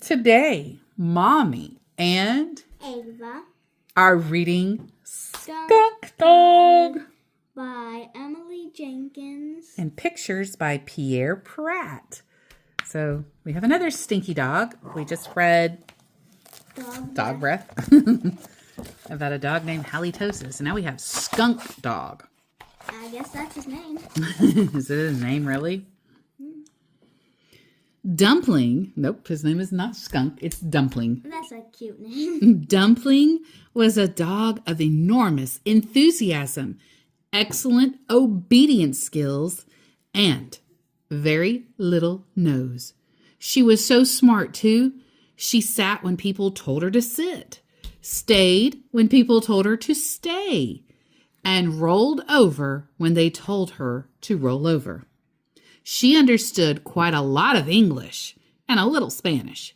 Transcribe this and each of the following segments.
Today, Mommy and Ava are reading Skunkdog Skunkdog by Emily Jenkins. and pictures by Pierre Pratt. So we have another stinky dog. We just read Dog Breath about a dog named Halitosis. And now we have Skunkdog. I guess that's his name. Is it his name, really? Dumpling. Nope, his name is not Skunk. It's Dumpling. That's a cute name. Dumpling was a dog of enormous enthusiasm, excellent obedience skills, and very little nose. She was so smart, too. She sat when people told her to sit, stayed when people told her to stay, and rolled over when they told her to roll over. She understood quite a lot of English and a little Spanish.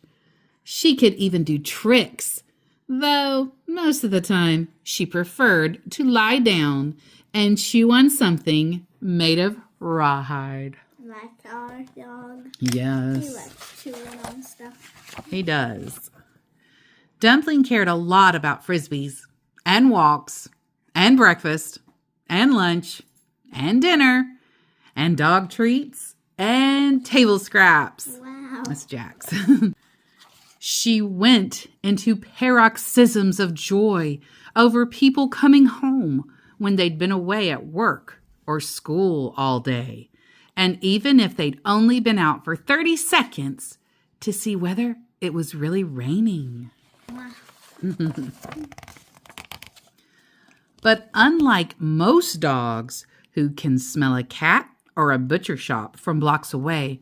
She could even do tricks, though most of the time she preferred to lie down and chew on something made of rawhide. Like our dog. Yes. He likes chewing on stuff. He does. Dumpling cared a lot about frisbees and walks and breakfast and lunch and dinner and dog treats and table scraps. Wow. That's Jack's. She went into paroxysms of joy over people coming home when they'd been away at work or school all day, and even if they'd only been out for 30 seconds to see whether it was really raining. Wow. But unlike most dogs who can smell a cat or a butcher shop from blocks away,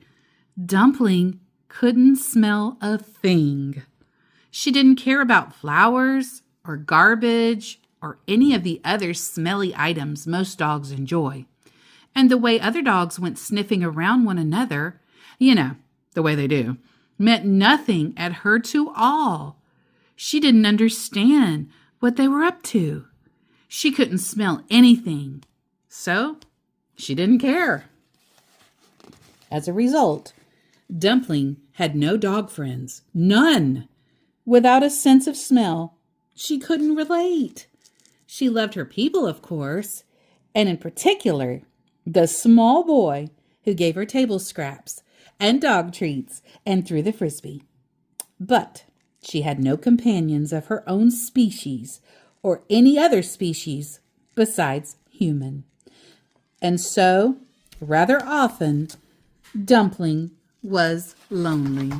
Dumpling couldn't smell a thing. She didn't care about flowers or garbage or any of the other smelly items most dogs enjoy. And the way other dogs went sniffing around one another, the way they do, meant nothing at her to all. She didn't understand what they were up to. She couldn't smell anything, so she didn't care. As a result, Dumpling had no dog friends, none. Without a sense of smell, she couldn't relate. She loved her people, of course, and in particular, the small boy who gave her table scraps and dog treats and threw the frisbee. But she had no companions of her own species or any other species besides human. And so, rather often, Dumpling was lonely.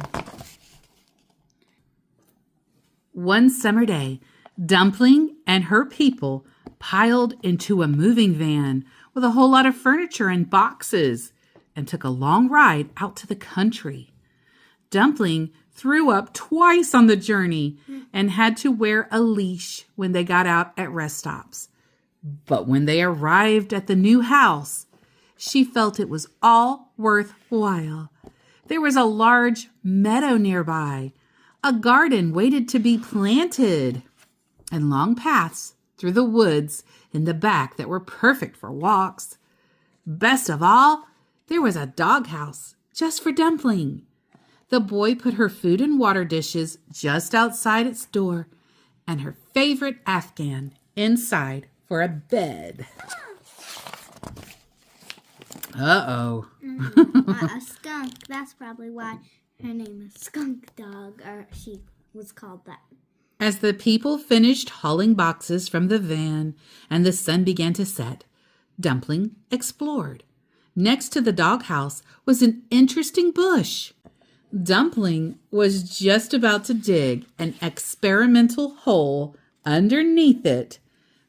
One summer day, Dumpling and her people piled into a moving van with a whole lot of furniture and boxes and took a long ride out to the country. Dumpling threw up twice on the journey and had to wear a leash when they got out at rest stops. But when they arrived at the new house, she felt it was all worthwhile. There was a large meadow nearby. A garden waited to be planted, and long paths through the woods in the back that were perfect for walks. Best of all, there was a doghouse just for Dumpling. The boy put her food and water dishes just outside its door, and her favorite Afghan inside for a bed. Uh-oh. A skunk. That's probably why her name is Skunkdog, or she was called that. As the people finished hauling boxes from the van and the sun began to set, Dumpling explored. Next to the doghouse was an interesting bush. Dumpling was just about to dig an experimental hole underneath it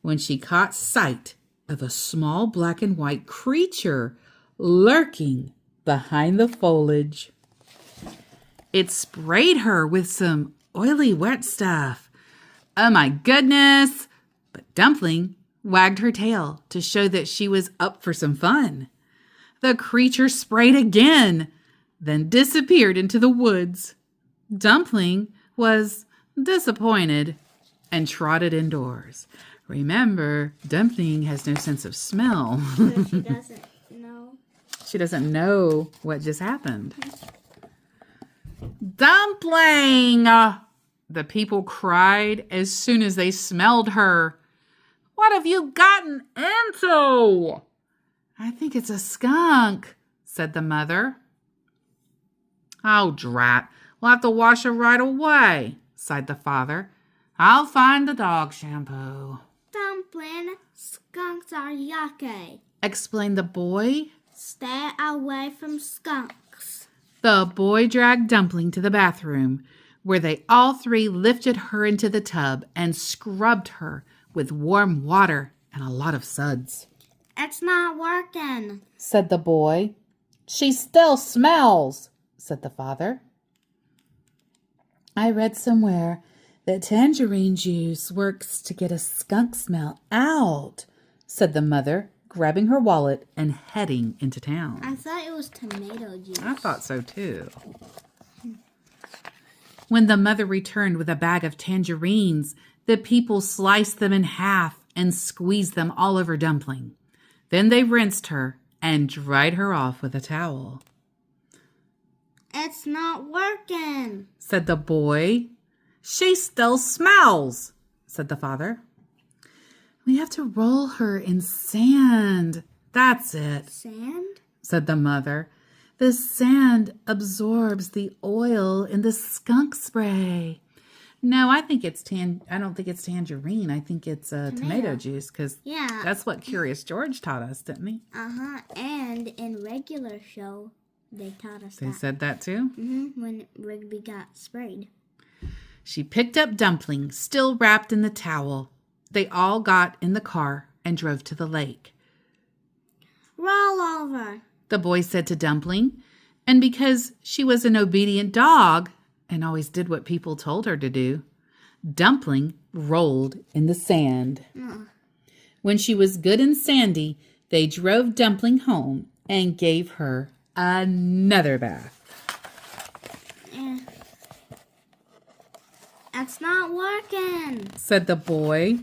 when she caught sight of a small black and white creature lurking behind the foliage. It sprayed her with some oily wet stuff. Oh my goodness! But Dumpling wagged her tail to show that she was up for some fun. The creature sprayed again, then disappeared into the woods. Dumpling was disappointed and trotted indoors. Remember, Dumpling has no sense of smell. So she doesn't know. She doesn't know what just happened. Dumpling! The people cried as soon as they smelled her. What have you gotten into? I think it's a skunk, said the mother. Oh, drat. We'll have to wash her right away, sighed the father. I'll find the dog shampoo. Dumpling, skunks are yucky, explained the boy. Stay away from skunks. The boy dragged Dumpling to the bathroom, where they all three lifted her into the tub and scrubbed her with warm water and a lot of suds. It's not working, said the boy. She still smells, said the father. I read somewhere that tangerine juice works to get a skunk smell out, said the mother, grabbing her wallet and heading into town. I thought it was tomato juice. I thought so too. When the mother returned with a bag of tangerines, the people sliced them in half and squeezed them all over Dumpling. Then they rinsed her and dried her off with a towel. It's not working, said the boy. She still smells, said the father. We have to roll her in sand. That's it. Sand? said the mother. The sand absorbs the oil in the skunk spray. No, I think it's I don't think it's tangerine. I think it's tomato juice because that's what Curious George taught us, didn't he? And in regular show, they taught us They said that too? When Rigby got sprayed. She picked up Dumpling, still wrapped in the towel. They all got in the car and drove to the lake. Roll over, the boy said to Dumpling. And because she was an obedient dog and always did what people told her to do, Dumpling rolled in the sand. When she was good and sandy, they drove Dumpling home and gave her another bath. It's not working, said the boy.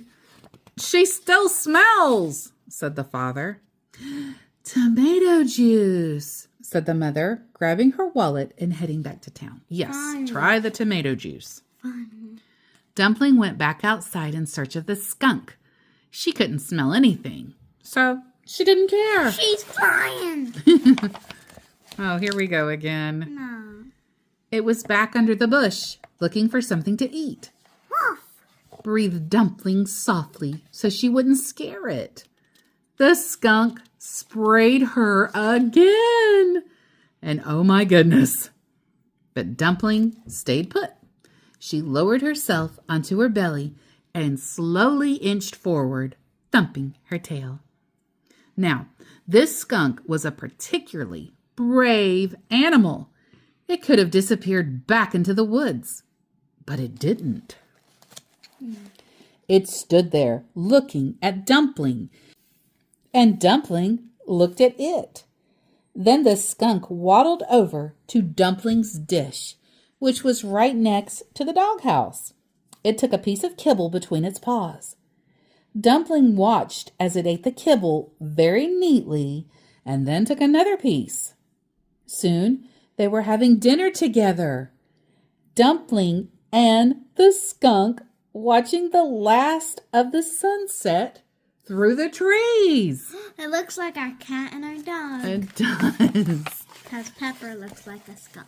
She still smells, said the father. Tomato juice, said the mother, grabbing her wallet and heading back to town. Yes, try the tomato juice. Fun. Dumpling went back outside in search of the skunk. She couldn't smell anything, so she didn't care. She's flying. Oh, here we go again. No. It was back under the bush, looking for something to eat. Woof. Breathed Dumpling softly so she wouldn't scare it. The skunk sprayed her again. And oh my goodness. But Dumpling stayed put. She lowered herself onto her belly and slowly inched forward, thumping her tail. Now, this skunk was a particularly brave animal. It could have disappeared back into the woods, but it didn't. It stood there looking at Dumpling, and Dumpling looked at it. Then the skunk waddled over to Dumpling's dish, which was right next to the doghouse. It took a piece of kibble between its paws. Dumpling watched as it ate the kibble very neatly and then took another piece. Soon they were having dinner together. Dumpling and the skunk watching the last of the sunset through the trees. It looks like our cat and our dog. It does. Because Pepper looks like a skunk.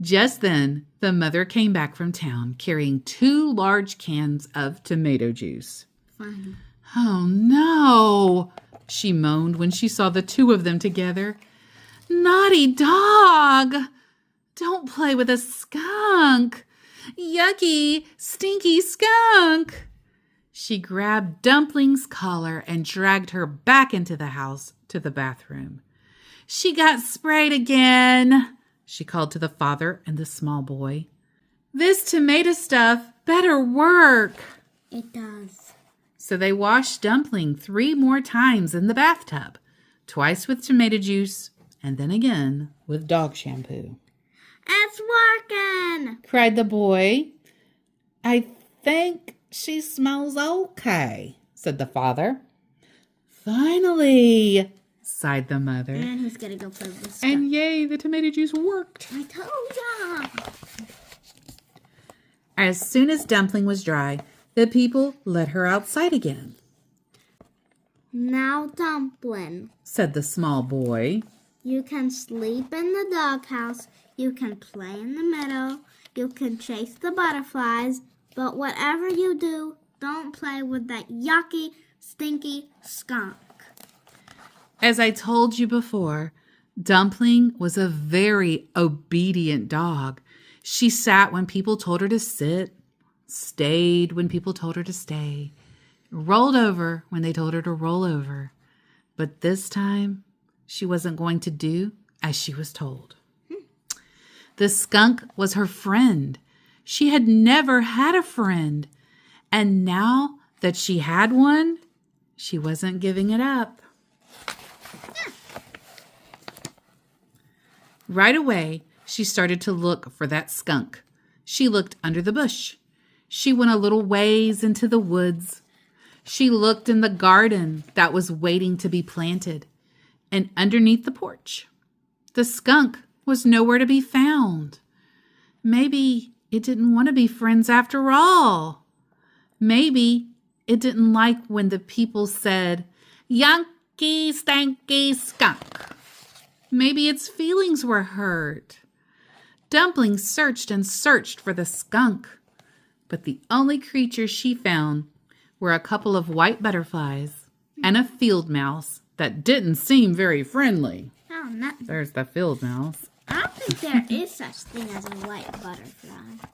Just then, the mother came back from town carrying 2 large cans of tomato juice. Fun. Oh, no, she moaned when she saw the 2 of them together. Naughty dog! Don't play with a skunk! Yucky, stinky skunk! She grabbed Dumpling's collar and dragged her back into the house to the bathroom. She got sprayed again, she called to the father and the small boy. This tomato stuff better work. It does. So they washed Dumpling 3 more times in the bathtub, twice with tomato juice and then again with dog shampoo. It's working, cried the boy. I think she smells okay, said the father. Finally, sighed the mother. And he's gonna go play with the skunk. And yay, the tomato juice worked. I told ya! As soon as Dumpling was dry, the people let her outside again. Now, Dumpling, said the small boy. you can sleep in the doghouse, you can play in the meadow, you can chase the butterflies, but whatever you do, don't play with that yucky, stinky skunk. As I told you before, Dumpling was a very obedient dog. She sat when people told her to sit, stayed when people told her to stay, rolled over when they told her to roll over. But this time, she wasn't going to do as she was told. The skunk was her friend. She had never had a friend. And now that she had one, she wasn't giving it up. Right away, she started to look for that skunk. She looked under the bush. She went a little ways into the woods. She looked in the garden that was waiting to be planted. And underneath the porch, the skunk was nowhere to be found. Maybe it didn't want to be friends after all. Maybe it didn't like when the people said, "Yunky, stanky skunk." Maybe its feelings were hurt. Dumpling searched and searched for the skunk, but the only creatures she found were a couple of white butterflies and a field mouse that didn't seem very friendly. Oh, no. There's the field mouse. I don't think there is such thing as a white butterfly.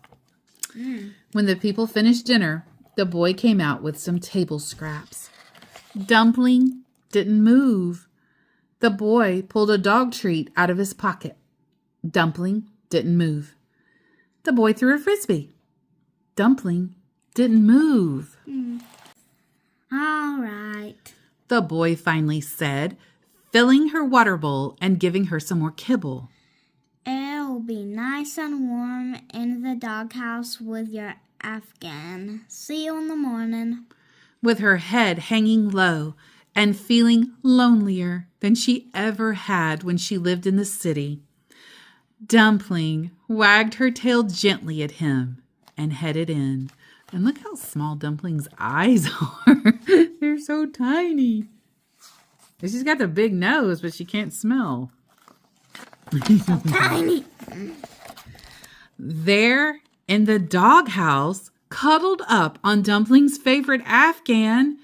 When the people finished dinner, the boy came out with some table scraps. Dumpling didn't move. The boy pulled a dog treat out of his pocket. Dumpling didn't move. The boy threw a frisbee. Dumpling didn't move. All right. The boy finally said, filling her water bowl and giving her some more kibble. It'll be nice and warm in the doghouse with your Afghan. See you in the morning. With her head hanging low and feeling lonelier than she ever had when she lived in the city, Dumpling wagged her tail gently at him and headed in. And look how small Dumpling's eyes are. They're so tiny. And she's got the big nose, but she can't smell. So tiny. There in the doghouse, cuddled up on Dumpling's favorite Afghan,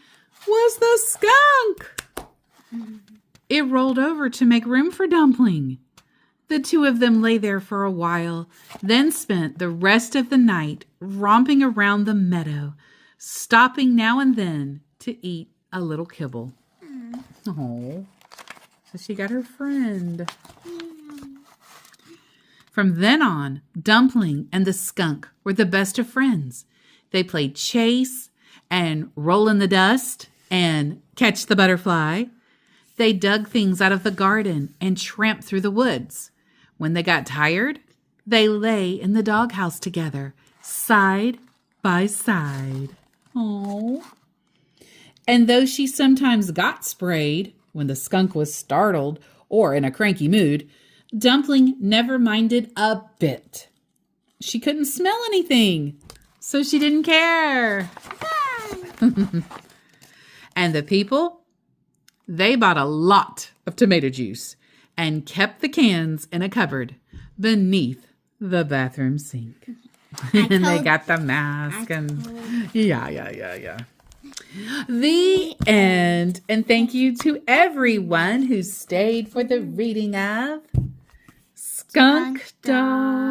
was the skunk. It rolled over to make room for Dumpling. The two of them lay there for a while, then spent the rest of the night romping around the meadow, stopping now and then to eat a little kibble. Oh, so she got her friend. From then on, Dumpling and the skunk were the best of friends. They played chase and roll in the dust and catch the butterfly. They dug things out of the garden and tramped through the woods. When they got tired, they lay in the doghouse together, side by side. Oh. And though she sometimes got sprayed when the skunk was startled or in a cranky mood, Dumpling never minded a bit. She couldn't smell anything, so she didn't care. And the people, they bought a lot of tomato juice and kept the cans in a cupboard beneath the bathroom sink. And they got the mask and yeah. The end. And thank you to everyone who stayed for the reading of Skunkdog.